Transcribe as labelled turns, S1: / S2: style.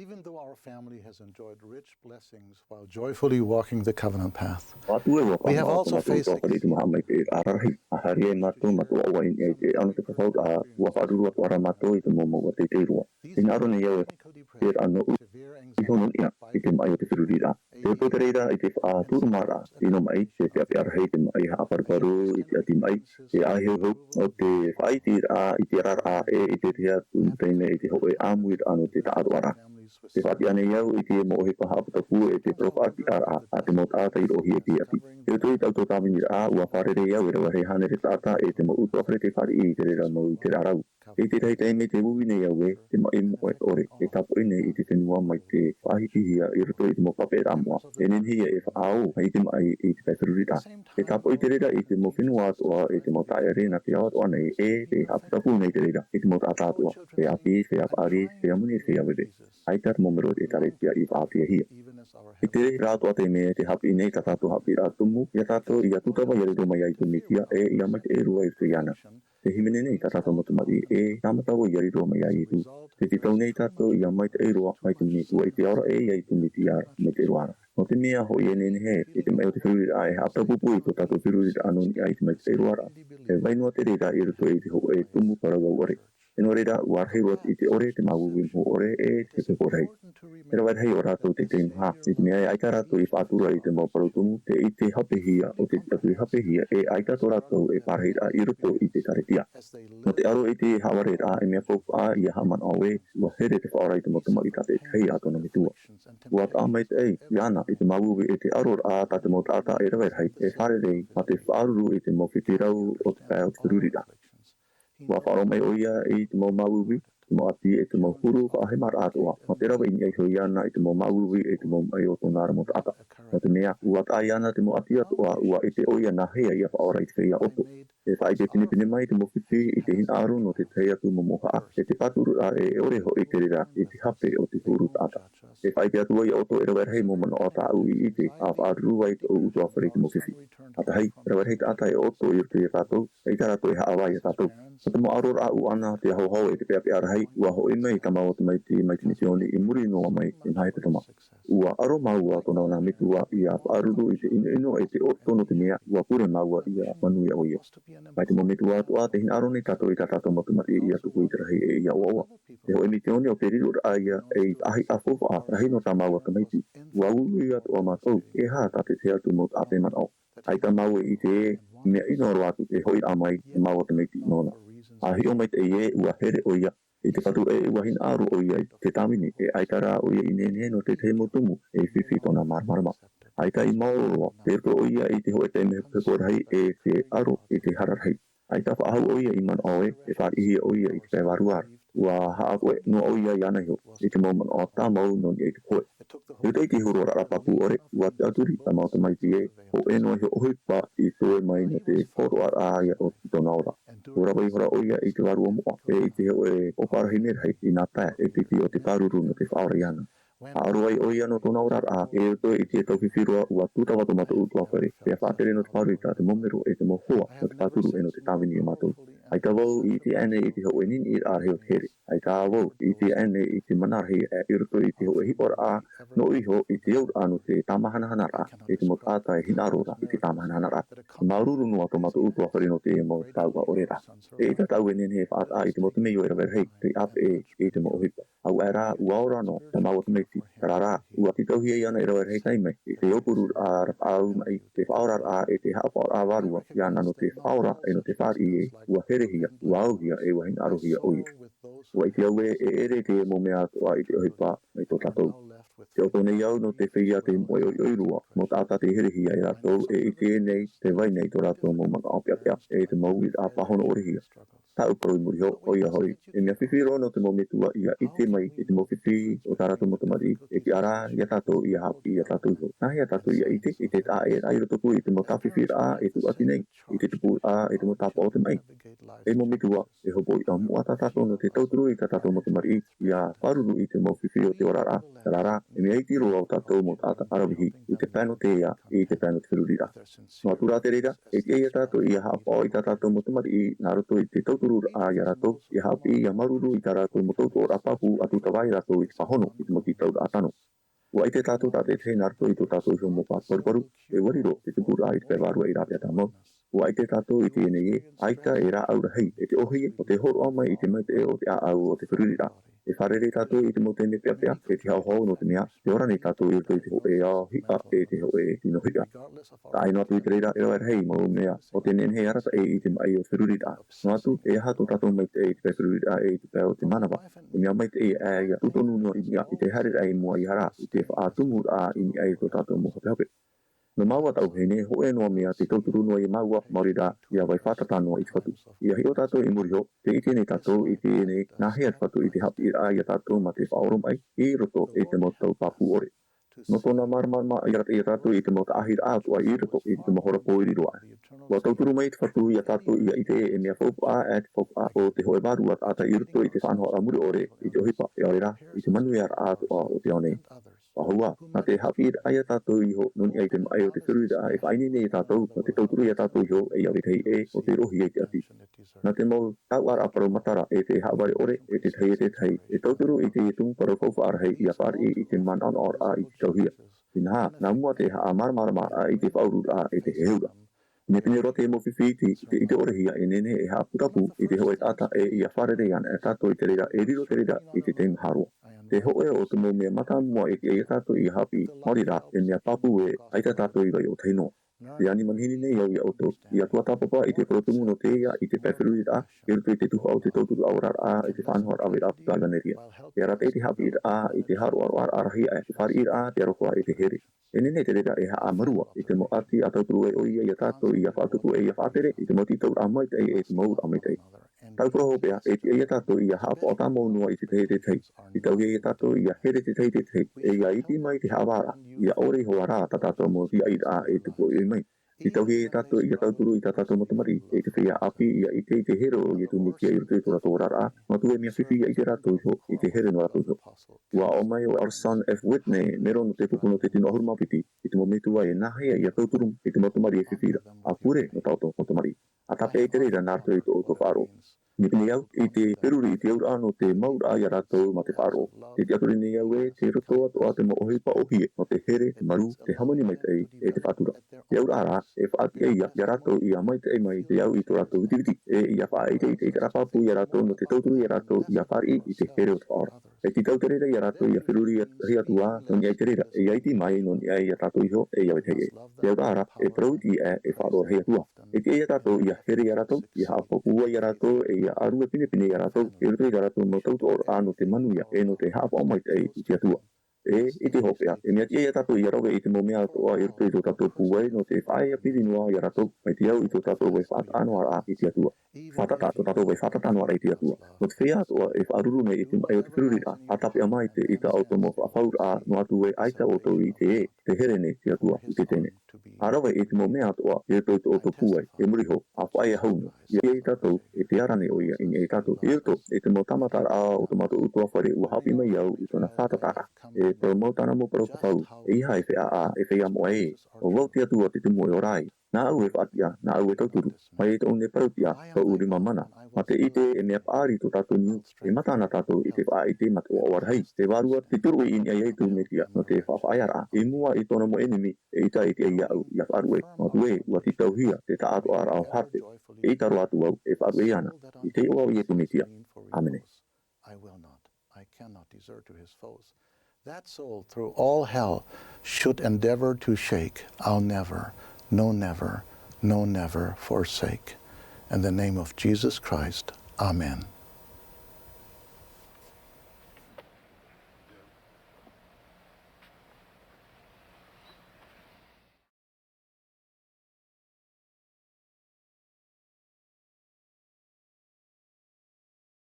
S1: Even though our family has enjoyed rich blessings while joyfully walking the covenant path, we have also faced severe anxiety,
S2: ferurira'a. Te poterera i te whāturumara, i no mai, te te api arahei te mai Āparaura'a i te ati mai, te aheu o te whaitira i te rara i te tea tūteine i te hoe āmuir anu te tāruara. Te whati ane iau i te mohe pahapata pu e te propati ara a te mo tāta i rohi e te ati. Te tui tau tō tāmini a ua wharere iau i rawa hei hane re tāta e te mo utuafre te whari i te rera mo i te rarau. E te rei teime te uine iau e te mai moe ore e tapo ine i te whenua mai te whahitihia i roto i te mo pape ramoa. E nenhia e whaau i te mai i te ferurira'a. E tapo i te rera i te mo whenua atua i te mo tae rena te atua nei e te haputapu nei te rera i te mo tāta atua. Te api, te apari, te amuni, te awere. Aitat momero e taretia i whāpia hia. I te rei rātua te mea te hapi nei ta tātou hapi rātumu, ia tātou i atutawa i arido mai ai tumitia e i amai te e rua i tuiana. Te himene nei ta tātou motumari e tāmatawa i arido mai ai tu. Te titau nei tātou i amai te e rua mai tumitua i te ora e i ai tumitia mai te ruara. No te mea ho i ene he, i te mai o te ferurira'a e haptapupu i tō tātou ferurira'a anu i ai te mai te e ruara. E wainua te reira i roto e te ho e tumu parawa ore. E no reira uarheiwat i te ore te mawuwim ho ore e te peporei. E rawar hei o rātou te teim ha. I te mea e aita rātou i whātura i te mauparutumu te i te hapehia o te atu i hapehia e aita tō rātou e pārheira i roto i te taretia. No te aro i te hawareira e mea whaupa i a haman awe ua here te whaora i te motumari ka te hei ato na mitua. Ua ta amai te ei, iana i te mawuwi e te aro a ta te mo tāta e rawar hei e wharerei ma te whaaruru i te mo whitirau o te pēo te ferurira'a. Ua wharo mai o ia i te mo mawuwi, te mo ati e te mo huru whaahe mar atua. Ma te rawa ini ai so iana i te mo mawuwi e te mo mai o tōnara mo tāta. No te mea, ua ta iana te mo ati atua ua i te oia na hea ia whaora i te whaia oto. E whae te tinipine mai te mo whiti i te hin aru no te tei atu mo moha. E te paturura e ore ho i te rira i te hape o te huru tāta. E whae te atua i oto e rawar hei mo mana o tā ui i te a whaaru wai o utu awhare te mo whiwhi. Ata hei, rawar hei tāta e oto i rute e tātou, e i tātou e haawai e tātou. Sa te mo Āparaura'a u ana te hauhau e te pēapi arahai, ua hoi mai tama o te mai te mitioni i muri noa mai i nhae te tama. Ua aro maua tōna ona mitua i a whaaruru i te ino e te tono te mea, ua pure maua i a manui a oia. Mai te mo mitua atua te hin aro nei tātou i tā tātou matumati i a tuku i te rahi e i a oawa. Te hoi mitioni o ferurira'a ia e i ahi a fofa a rahi no tā maua ka maiti. Ua ulu i atua mātou e hā tā te te atu mo a te man au. Ai tā maua i te e mea ino aro atu te hoi amai te maua ka maiti nona. A hi o mai te ie ua here o ia, i te patu e ua hin aru o ia i te tamini e aitara o ia i nene no te te motumu e whiwhi tōna marmarama. Aita i maoroa, te rto o ia i te hoe te me pekorahi e te aro i te hararhei. Aita whaahau o ia i man oe e whaarihi o ia i te pēwaruar. Ua haa koe no o ia i ana hio, i te moment o tā mau no ni e te koe. I te huro rara papu ore, ua te aturi ta mau te maiti e, o e no hio ohipa i toe mai no te koro ar aia o tōna ora. Ura wai hora o ia i te waru o mua, e i te heo e oparahi merhei i nā pē e piti o te paruru no te whaora iana. Aruai o ia no tōna ora a e to i te tau whiwhirua ua tūta watu mata utua whare. Pea whātere no te paru i tā te momero e te mohoa no te pāturu e no te tāwini e mātou. Ai tā wau i te ane i te hau e nini i ārheo te here. Ai tā wau i te ane i te manarhi e i roto i te hau e hipora a no iho i te aur anu te tāmahanahana ra e te mo tāta e hinarora i te tāmahanahana ra. Maururu no ato mata utua whare no te e mo tāua ore ra. E i tā tau e nene he whaata i te mo te meo e rawer hei te ape e te mo ohipa. Au e rā ua ora no te maua te meiti. Rara, ua ki tauhia i ana i rawer hei kai mai. I te opurur a rapau mai te whaorar a e te hapar a warua. Ia na no te whaora e no te whari e ua herehia, ua auhia e ua hin arohia o i. Ua i te au e ere te mo mea atua i te ohipa mai tō tātou. Te oto nei au no te whia te moe o oirua. Mo tāta te herehia i rātou e i te nei te vai nei tō rātou mo manga apiapia e te mau i a pahono orehia. Tau paroi muri ho, hoi a hoi. E mea whiwhiro no te mo mitua ia i te mai i te mo whiwhi o tā rātou motamari e ki ara i a tātou i a hapi i a tātou ho. Nahi a tātou i a ite, i te tā e ai rotoku i te mo tā whiwhira e tu ati nei, i te tupu a e te mo tāpa o te mai. E mo mitua e hopo i a mua tā tātou no te tauturu i tā tātou motamari i a wharuru i te mo whiwhi o te orara. Rara, e mea i tiro au tātou mo tāta arawihi i te pēno te ia i te pēno te ferurira'a. No atura te reira, e te ia tātou i a hapa o i tā tātou motamari i nā roto i te tauturu ferurira'a ia rātou, ia hapi ia maruru i tā rātou mo tautu o rapapu atu tawai rātou i te whahono i te mo titau rātano. Ua i te tātou tātou te nārto i tō tātou i mo pāparu, e wariro te tupura i te whaiwarua i rāpia tā mau. Ua i te tātou i te ene e, aita e rā aura hei, e te ohi o te horo amai i te maite e o te āau o te ferurira'a. E wharere tātou i te mo tēne pia pia, e te hau hau no te mea, te ora nei tātou i te ho e a hia e te ho e tino hia. Tā aino atu i te reira e roa hei mau mea, o te nene hei arata e i te mai o te ferurira'a. No atu, e aha tō tātou maite e i te ferurira'a e i te pēo te manawa. E mea maite e a ia tutonu no i mea i te harera e mua i hara, i te whaatungu a i ni ai tō tātou mo hope hope. No maua tau hene, ho e noa mea te tauturu noa i maua maurira i a wai whātata noa i te whatu. Ia hi o tātou i muriho, te iti nei tātou i te ene nā hea te whatu i te hapi a i a tātou ma te whaorom ai, i roto e te motau papu ore. No tōna marama i rata i a tātou i te mota ahir ātua i roto i te mahora pōiri roa. Wa tauturu mai te whatu i a tātou i a ite e mea whaupu a e te whaupu a o te hoe baru at ata i roto i te whanhoa a muri ore i te ohipa e aira i te manu e ar ātua o te aonei. Wahua, nā te hapi ai a tātou iho noni ai te mai o te ferurira'a e whaini nei a tātou, nā te tauturu i a tātou iho e awe tei e o te rohi e te ati. Nā te mau tauara Āparaura'a e te haware ore e te tei e te tei, e tauturu i te itung para whauwhaara hei i a whari i te manan or a i te tauhia. Ina nā mua te haa marmarama a i te whaurura e te heura. Me pene rote e mo whiwhiti i te orehia e nene e haa putapu i te hoe tata e i a wharere ana e tātou i te reira e riro te reira i te tengu haroa. Te hoe o te mo mea mata mua e a tātou i hapi maurira e mea papu e aita tātou i vai o teinoa. Te ani manhini nei au i auto, i atua tāpapa i te protumu no te ia i te ferurira'a, i rutu i te tuha o te tauturu Āparaura'a i te whanhoa awe rapu tāganeria. E rata i te hapi ira'a i te haru arahia e te whari ira'a te arokoa i te here. E nene te reira e haa marua i te mo ati a tauturu e o ia i a tātou i a whātuku e i a whātere i te moti taur amaitei e te maur amaitei. Tau prohopea e te ia tātou i a hapa o tā maunua i te tei te tei. I tau ia tātou i a here te tei te tei. E ia iti mai te hawara. I a ore hoa rā ta tātou mo ti aira e te po i mai. I tau ia tātou i a tauturu i tā tātou matamari. E te whia api i a i te hero i tu ni kia i rutu i tōra tōrara. Ma tu e mea whiwhi i te rātou i te here no rātou. Ua o mai o our son F. Whitney, mero no te pupuno te tino ahuru mapiti. I te mo metua e nahea i a tauturu i te matamari e whiwhira. A pure no tātou matamari. A tape e te reira nārtou i tō wharo. Ni pini au i te peruri i te aura no te maura i a rātou ma te wharo. Te aturi ni au e te roto atu a te mo ohipa ohie no te here, te maru, te hamoni maitei e te whatura. Te aura ara e whaati e ia i a rātou i a maitei mai te au i tō rātou vitiviti e i a whae i te rapapu i a rātou no te tauturu i a rātou i a whari i te here o te whaora. E ti tau te reira i a rātou i a feruri i a tua no ni ai te reira e ai ti mai no ni ai a tātou iho e i a wetei e. Te aura ara e prauti e whaador hei atua. E ti ai a tātou i a here i a rātou, i a hapopua i a rātou e i a arua pine i a rātou, e ruto i a rātou no tautu or a no te manuia e no te hapo amaitei i te atua. E i te hopea, e mea ti ai a tātou i a rawe i te momea atoa e ruto i tō tātou puai no te whae a piri noa i a rātou, mai te au i tō tātou wai whata anoa a i te atua. Whatata tō tātou wai whatata anoa a i te atua. No te whea atoa e whaaruru nei i te mai o te ferurira'a, a tape a mai te i ta auto mo whaura'a no atu e aita o tō i te e, te here nei te atua i te tene. A rawe i te momea atoa e tō i tō puai, e muriho, a whae a haunu, i e tātou e te arane o ia i e tātou. I roto, e te mo tamatara a o tomato utua whare ua hapi mai au i tōna whatatara. E tō mautana mo parau kapau, e iha e whea a e whea mo e, o wauti atua te tumo e orai. Nā au e whaatia, nā au e tauturu, mai e tōne parautia, tō urima mana. Ma te ite e mea pāri tō tātou niu, e matana tātou i te wha i te matu o warhei. Te warua te turu i ni ai eitu metia, no te whawhaiara, e mua i tōna mo enemi, e ita i te ia au, i a wharue. Ma tue, ua ti tauhia, te ta atu ara au harte, e ita roatu au, e wharue ana, i te o au i etu metia. Amene.
S1: I will not, I cannot desert to his foes. That soul through all hell should endeavor to shake. I'll never, no never, no never forsake. In the name of Jesus Christ, amen.